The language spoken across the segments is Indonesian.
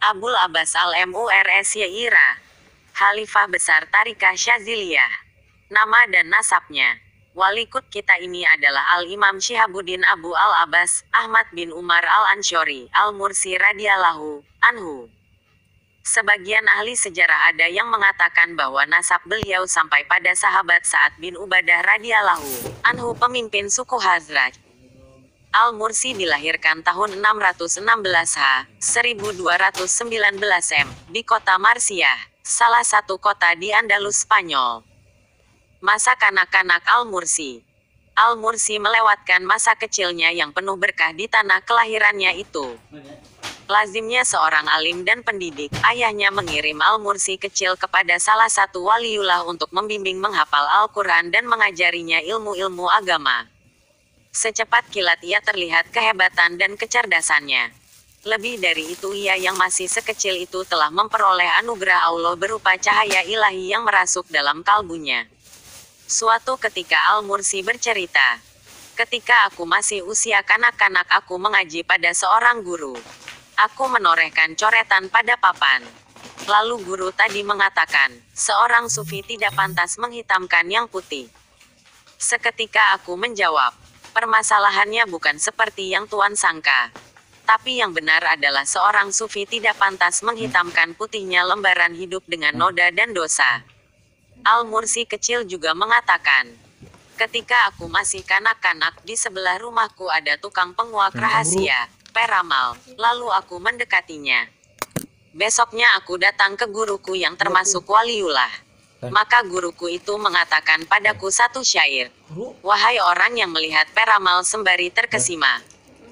Abul Abbas Al-Mursy'ira, Khalifah Besar Tariqah Syadziliyah. Nama dan nasabnya. Walikut kita ini adalah Al-Imam Syihabuddin Abu Al-Abbas, Ahmad bin Umar Al-Ansyori, Al-Mursi radhiyallahu anhu. Sebagian ahli sejarah ada yang mengatakan bahwa nasab beliau sampai pada sahabat Sa'ad bin Ubadah radhiyallahu anhu, pemimpin suku Khazraj. Al-Mursi dilahirkan tahun 616 H, 1219 M, di kota Marsiyah, salah satu kota di Andalus Spanyol. Masa kanak-kanak Al-Mursi. Al-Mursi melewatkan masa kecilnya yang penuh berkah di tanah kelahirannya itu. Lazimnya seorang alim dan pendidik, ayahnya mengirim Al-Mursi kecil kepada salah satu waliullah untuk membimbing menghafal Al-Quran dan mengajarinya ilmu-ilmu agama. Secepat kilat ia terlihat kehebatan dan kecerdasannya. Lebih dari itu, ia yang masih sekecil itu telah memperoleh anugerah Allah berupa cahaya ilahi yang merasuk dalam kalbunya. Suatu ketika Al-Mursi bercerita, "Ketika aku masih usia kanak-kanak aku mengaji pada seorang guru. Aku menorehkan coretan pada papan. Lalu guru tadi mengatakan, seorang sufi tidak pantas menghitamkan yang putih. Seketika aku menjawab, permasalahannya bukan seperti yang Tuan sangka. Tapi yang benar adalah seorang sufi tidak pantas menghitamkan putihnya lembaran hidup dengan noda dan dosa." Al-Mursi kecil juga mengatakan, "Ketika aku masih kanak-kanak, di sebelah rumahku ada tukang penguak rahasia, peramal. Lalu aku mendekatinya. Besoknya aku datang ke guruku yang termasuk waliullah. Maka guruku itu mengatakan padaku satu syair. Wahai orang yang melihat peramal sembari terkesima.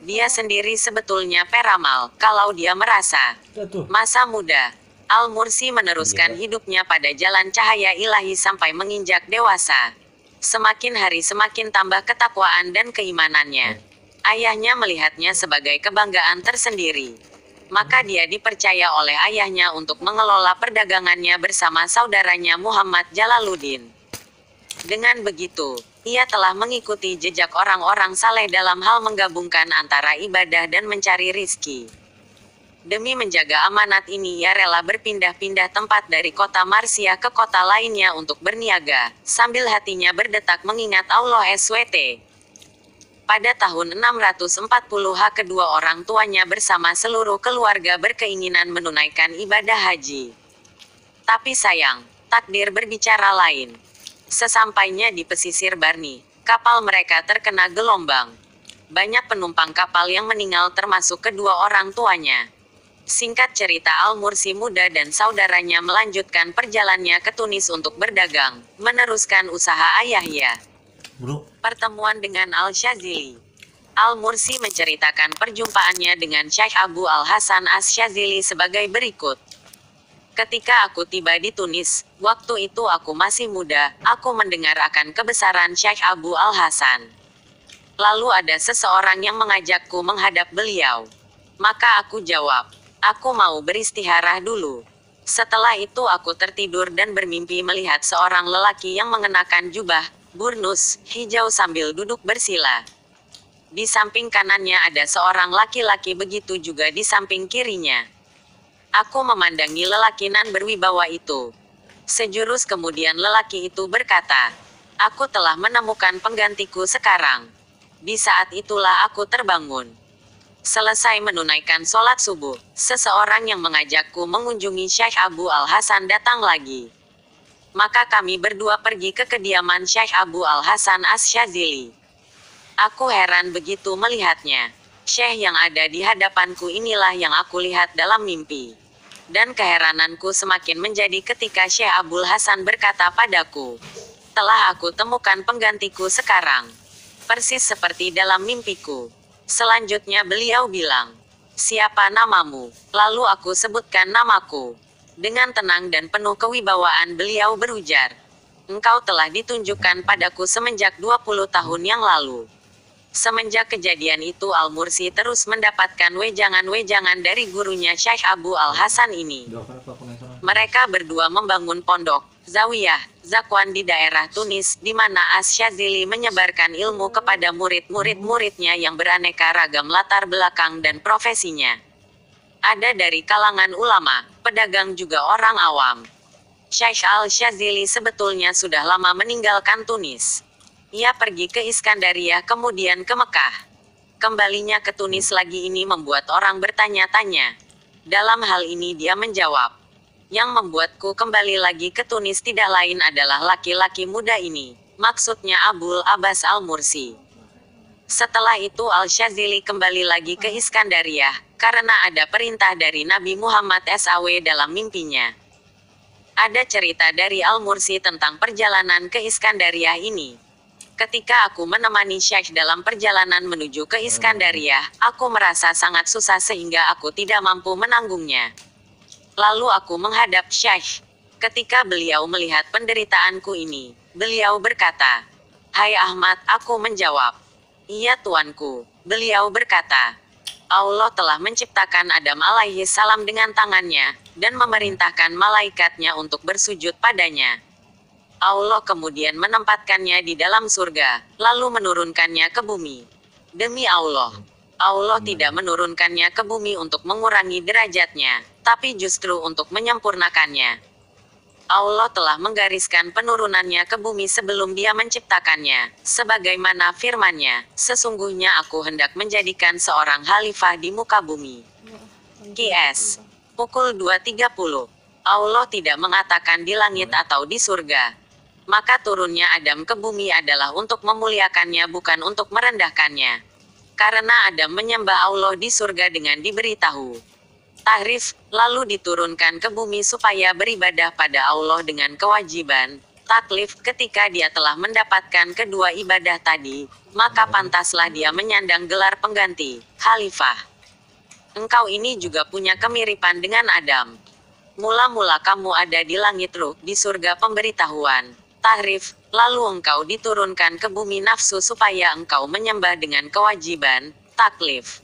Dia sendiri sebetulnya peramal, kalau dia merasa masa muda." Al-Mursi meneruskan hidupnya pada jalan cahaya ilahi sampai menginjak dewasa. Semakin hari semakin tambah ketakwaan dan keimanannya. Ayahnya melihatnya sebagai kebanggaan tersendiri. Maka dia dipercaya oleh ayahnya untuk mengelola perdagangannya bersama saudaranya Muhammad Jalaluddin. Dengan begitu, ia telah mengikuti jejak orang-orang saleh dalam hal menggabungkan antara ibadah dan mencari rizki. Demi menjaga amanat ini ia rela berpindah-pindah tempat dari kota Marsiyah ke kota lainnya untuk berniaga, sambil hatinya berdetak mengingat Allah SWT. Pada tahun 640 kedua orang tuanya bersama seluruh keluarga berkeinginan menunaikan ibadah haji. Tapi sayang, takdir berbicara lain. Sesampainya di pesisir Barni, kapal mereka terkena gelombang. Banyak penumpang kapal yang meninggal termasuk kedua orang tuanya. Singkat cerita, Al-Mursi muda dan saudaranya melanjutkan perjalanannya ke Tunis untuk berdagang, meneruskan usaha ayahnya. Pertemuan dengan Al-Syadzili. Al-Mursi menceritakan perjumpaannya dengan Syekh Abu Al-Hasan Asy-Syadzili sebagai berikut. Ketika aku tiba di Tunis, waktu itu aku masih muda, aku mendengar akan kebesaran Syekh Abu Al-Hasan. Lalu ada seseorang yang mengajakku menghadap beliau. Maka aku jawab, aku mau beristihara dulu. Setelah itu aku tertidur dan bermimpi melihat seorang lelaki yang mengenakan jubah, burnus, hijau sambil duduk bersila. Di samping kanannya ada seorang laki-laki, begitu juga di samping kirinya. Aku memandangi lelaki nan berwibawa itu. Sejurus kemudian lelaki itu berkata, aku telah menemukan penggantiku sekarang. Di saat itulah aku terbangun. Selesai menunaikan sholat subuh, seseorang yang mengajakku mengunjungi Syekh Abu Al-Hasan datang lagi. Maka kami berdua pergi ke kediaman Syekh Abu Al-Hasan Asy-Syadzili. Aku heran begitu melihatnya. Syekh yang ada di hadapanku inilah yang aku lihat dalam mimpi. Dan keherananku semakin menjadi ketika Syekh Abul Hasan berkata padaku, telah aku temukan penggantiku sekarang. Persis seperti dalam mimpiku. Selanjutnya beliau bilang, siapa namamu? Lalu aku sebutkan namaku. Dengan tenang dan penuh kewibawaan beliau berujar, engkau telah ditunjukkan padaku semenjak 20 tahun yang lalu. Semenjak kejadian itu Al-Mursi terus mendapatkan wejangan-wejangan dari gurunya Syekh Abu Al-Hasan ini. Mereka berdua membangun pondok, zawiyah, zakwan di daerah Tunis, di mana Asy-Syadzili menyebarkan ilmu kepada murid-murid-muridnya yang beraneka ragam latar belakang dan profesinya. Ada dari kalangan ulama, pedagang juga orang awam. Syekh Al-Syazili sebetulnya sudah lama meninggalkan Tunis. Ia pergi ke Iskandaria kemudian ke Mekah. Kembalinya ke Tunis lagi ini membuat orang bertanya-tanya. Dalam hal ini dia menjawab, yang membuatku kembali lagi ke Tunis tidak lain adalah laki-laki muda ini. Maksudnya Abul Abbas Al-Mursi. Setelah itu Al-Syazili kembali lagi ke Iskandaria, karena ada perintah dari Nabi Muhammad SAW dalam mimpinya. Ada cerita dari Al-Mursi tentang perjalanan ke Iskandaria ini. Ketika aku menemani Syekh dalam perjalanan menuju ke Iskandaria, aku merasa sangat susah sehingga aku tidak mampu menanggungnya. Lalu aku menghadap Syekh. Ketika beliau melihat penderitaanku ini, beliau berkata, "Hai Ahmad," aku menjawab, "Iya tuanku." Beliau berkata, "Allah telah menciptakan Adam alaihi salam dengan tangannya, dan memerintahkan malaikatnya untuk bersujud padanya. Allah kemudian menempatkannya di dalam surga, lalu menurunkannya ke bumi. Demi Allah, Allah tidak menurunkannya ke bumi untuk mengurangi derajatnya, tapi justru untuk menyempurnakannya. Allah telah menggariskan penurunannya ke bumi sebelum Dia menciptakannya, sebagaimana firman-Nya, sesungguhnya aku hendak menjadikan seorang khalifah di muka bumi." QS. Pukul 2.30. Allah tidak mengatakan di langit atau di surga. Maka turunnya Adam ke bumi adalah untuk memuliakannya bukan untuk merendahkannya. Karena Adam menyembah Allah di surga dengan diberitahu tahrif, lalu diturunkan ke bumi supaya beribadah pada Allah dengan kewajiban taklif. Ketika dia telah mendapatkan kedua ibadah tadi, maka pantaslah dia menyandang gelar pengganti, khalifah. Engkau ini juga punya kemiripan dengan Adam. Mula-mula kamu ada di langit ruh, di surga pemberitahuan tahrif, lalu engkau diturunkan ke bumi nafsu supaya engkau menyembah dengan kewajiban taklif.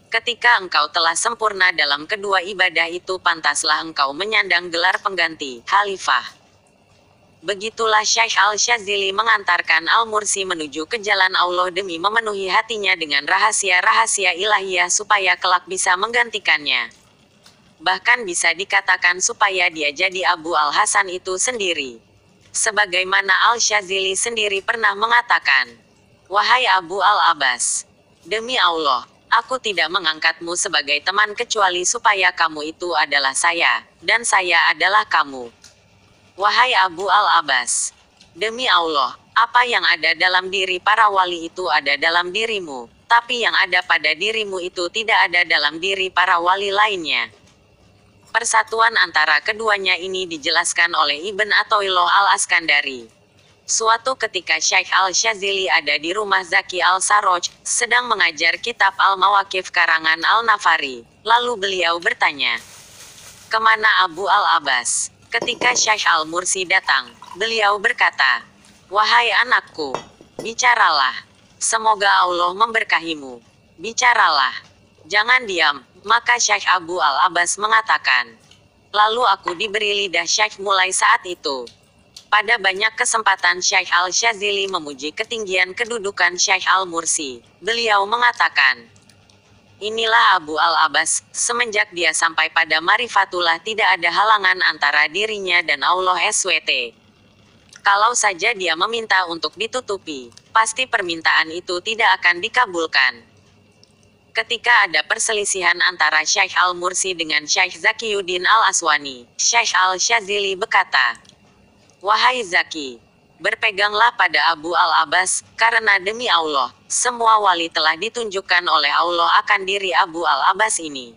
Ketika engkau telah sempurna dalam kedua ibadah itu, pantaslah engkau menyandang gelar pengganti, khalifah. Begitulah Syekh Al-Syazili mengantarkan Al-Mursi menuju ke jalan Allah demi memenuhi hatinya dengan rahasia-rahasia ilahiyah supaya kelak bisa menggantikannya. Bahkan bisa dikatakan supaya dia jadi Abu Al-Hasan itu sendiri. Sebagaimana Al-Syazili sendiri pernah mengatakan, "Wahai Abu Al-Abbas, demi Allah, aku tidak mengangkatmu sebagai teman kecuali supaya kamu itu adalah saya, dan saya adalah kamu. Wahai Abu Al-Abbas, demi Allah, apa yang ada dalam diri para wali itu ada dalam dirimu, tapi yang ada pada dirimu itu tidak ada dalam diri para wali lainnya." Persatuan antara keduanya ini dijelaskan oleh Ibn Athaillah Al-Askandari. Suatu ketika Syekh Al-Syazili ada di rumah Zaki Al-Sarraj, sedang mengajar kitab Al-Mawaqif karangan Al-Nafari. Lalu beliau bertanya, "Kemana Abu Al-Abbas?" Ketika Syekh Al-Mursi datang, beliau berkata, "Wahai anakku, bicaralah. Semoga Allah memberkahimu. Bicaralah. Jangan diam." Maka Syekh Abu Al-Abbas mengatakan, "Lalu aku diberi lidah Syekh mulai saat itu." Pada banyak kesempatan Syekh Al-Syazili memuji ketinggian kedudukan Syekh Al-Mursi. Beliau mengatakan, "Inilah Abu Al-Abbas, semenjak dia sampai pada marifatullah tidak ada halangan antara dirinya dan Allah SWT. Kalau saja dia meminta untuk ditutupi, pasti permintaan itu tidak akan dikabulkan." Ketika ada perselisihan antara Syekh Al-Mursi dengan Syekh Zakiyuddin Al-Aswani, Syekh Al-Syazili berkata, "Wahai Zaki, berpeganglah pada Abu Al-Abbas, karena demi Allah, semua wali telah ditunjukkan oleh Allah akan diri Abu Al-Abbas ini.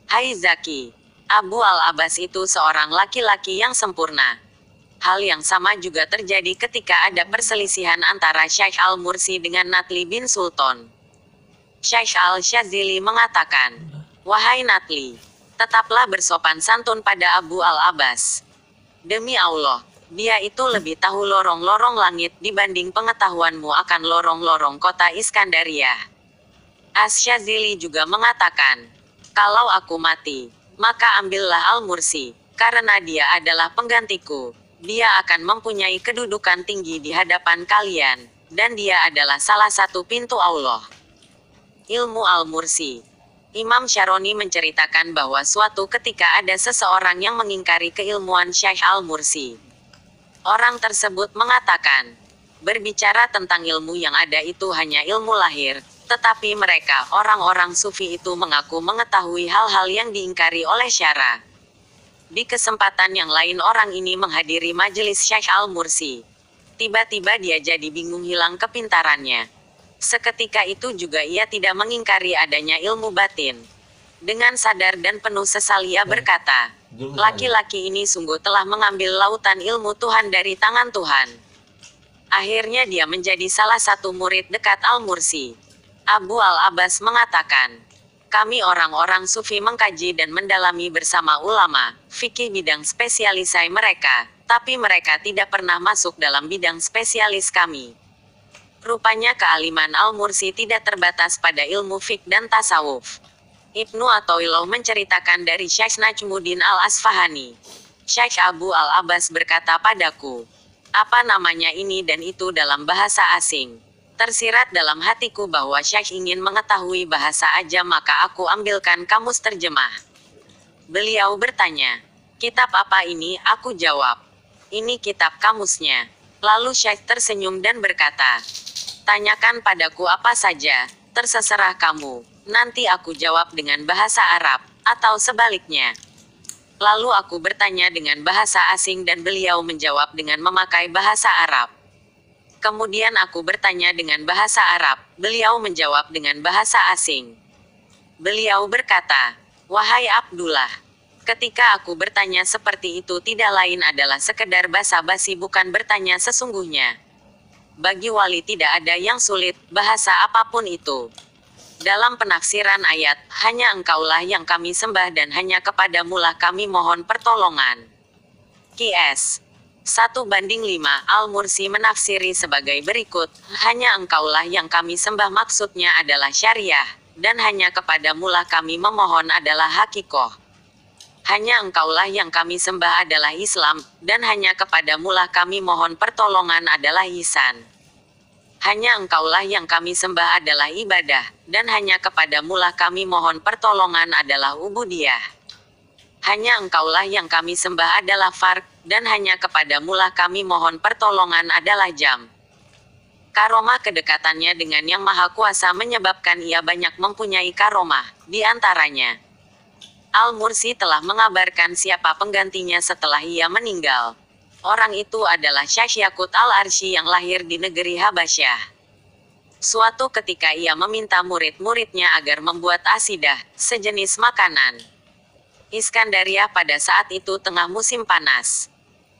Hai Zaki, Abu Al-Abbas itu seorang laki-laki yang sempurna." Hal yang sama juga terjadi ketika ada perselisihan antara Syekh Al-Mursi dengan Natli bin Sultan. Syekh Al-Syazili mengatakan, "Wahai Natli, tetaplah bersopan santun pada Abu Al-Abbas. Demi Allah, dia itu lebih tahu lorong-lorong langit dibanding pengetahuanmu akan lorong-lorong kota Iskandaria." Asy-Syazili juga mengatakan, "Kalau aku mati, maka ambillah Al-Mursi, karena dia adalah penggantiku. Dia akan mempunyai kedudukan tinggi di hadapan kalian, dan dia adalah salah satu pintu Allah." Ilmu Al-Mursi. Imam Syaroni menceritakan bahwa suatu ketika ada seseorang yang mengingkari keilmuan Syekh Al-Mursi. Orang tersebut mengatakan, berbicara tentang ilmu yang ada itu hanya ilmu lahir, tetapi mereka, orang-orang sufi itu mengaku mengetahui hal-hal yang diingkari oleh syara. Di kesempatan yang lain orang ini menghadiri majelis Syekh Al-Mursi. Tiba-tiba dia jadi bingung hilang kepintarannya. Seketika itu juga ia tidak mengingkari adanya ilmu batin. Dengan sadar dan penuh sesal ia berkata, laki-laki ini sungguh telah mengambil lautan ilmu Tuhan dari tangan Tuhan. Akhirnya dia menjadi salah satu murid dekat Al-Mursi. Abu Al-Abbas mengatakan, kami orang-orang sufi mengkaji dan mendalami bersama ulama, fikih bidang spesialisai mereka, tapi mereka tidak pernah masuk dalam bidang spesialis kami. Rupanya kealiman Al-Mursi tidak terbatas pada ilmu fiqh dan tasawuf. Ibnu Athaillah menceritakan dari Syekh Najmuddin Al-Asfahani. Syekh Abu Al-Abbas berkata padaku, apa namanya ini dan itu dalam bahasa asing. Tersirat dalam hatiku bahwa Syekh ingin mengetahui bahasa ajam maka aku ambilkan kamus terjemah. Beliau bertanya, kitab apa ini? Aku jawab, ini kitab kamusnya. Lalu Syekh tersenyum dan berkata, tanyakan padaku apa saja, terserah kamu. Nanti aku jawab dengan bahasa Arab, atau sebaliknya. Lalu aku bertanya dengan bahasa asing dan beliau menjawab dengan memakai bahasa Arab. Kemudian aku bertanya dengan bahasa Arab, beliau menjawab dengan bahasa asing. Beliau berkata, wahai Abdullah, ketika aku bertanya seperti itu tidak lain adalah sekedar basa-basi bukan bertanya sesungguhnya. Bagi wali tidak ada yang sulit, bahasa apapun itu. Dalam penafsiran ayat, hanya engkaulah yang kami sembah dan hanya kepadamulah kami mohon pertolongan. QS 1:5 Al-Mursi menafsiri sebagai berikut, hanya engkaulah yang kami sembah maksudnya adalah syariah, dan hanya kepadamulah kami memohon adalah hakikoh. Hanya engkaulah yang kami sembah adalah Islam, dan hanya kepadamulah kami mohon pertolongan adalah ihsan. Hanya engkaulah yang kami sembah adalah ibadah, dan hanya kepadamulah kami mohon pertolongan adalah ubudiyah. Hanya engkaulah yang kami sembah adalah farq, dan hanya kepadamulah kami mohon pertolongan adalah jam. Karomah kedekatannya dengan Yang Maha Kuasa menyebabkan ia banyak mempunyai karomah, di antaranya. Al-Mursi telah mengabarkan siapa penggantinya setelah ia meninggal. Orang itu adalah Syekh Yaqut Al-Arsy yang lahir di negeri Habasyah. Suatu ketika ia meminta murid-muridnya agar membuat asidah, sejenis makanan. Iskandaria pada saat itu tengah musim panas.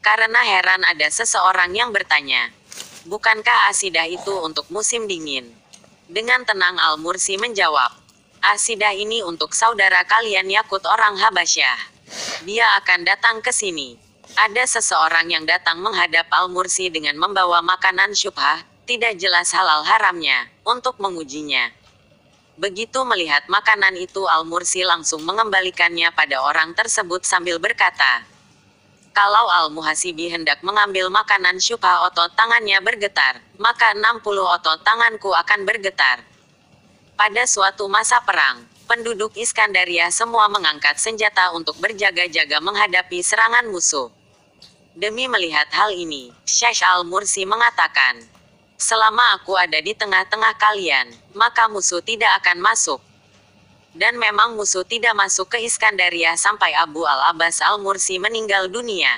Karena heran ada seseorang yang bertanya, bukankah asidah itu untuk musim dingin? Dengan tenang Al-Mursi menjawab, asidah ini untuk saudara kalian Yaqut orang Habasyah. Dia akan datang ke sini. Ada seseorang yang datang menghadap Al-Mursi dengan membawa makanan syubhah, tidak jelas halal haramnya, untuk mengujinya. Begitu melihat makanan itu Al-Mursi langsung mengembalikannya pada orang tersebut sambil berkata, kalau Al-Muhasibi hendak mengambil makanan syubhah otot tangannya bergetar, maka 60 otot tanganku akan bergetar. Pada suatu masa perang, penduduk Iskandaria semua mengangkat senjata untuk berjaga-jaga menghadapi serangan musuh. Demi melihat hal ini, Syekh Al-Mursi mengatakan, selama aku ada di tengah-tengah kalian, maka musuh tidak akan masuk. Dan memang musuh tidak masuk ke Iskandaria sampai Abu Al-Abbas Al-Mursi meninggal dunia.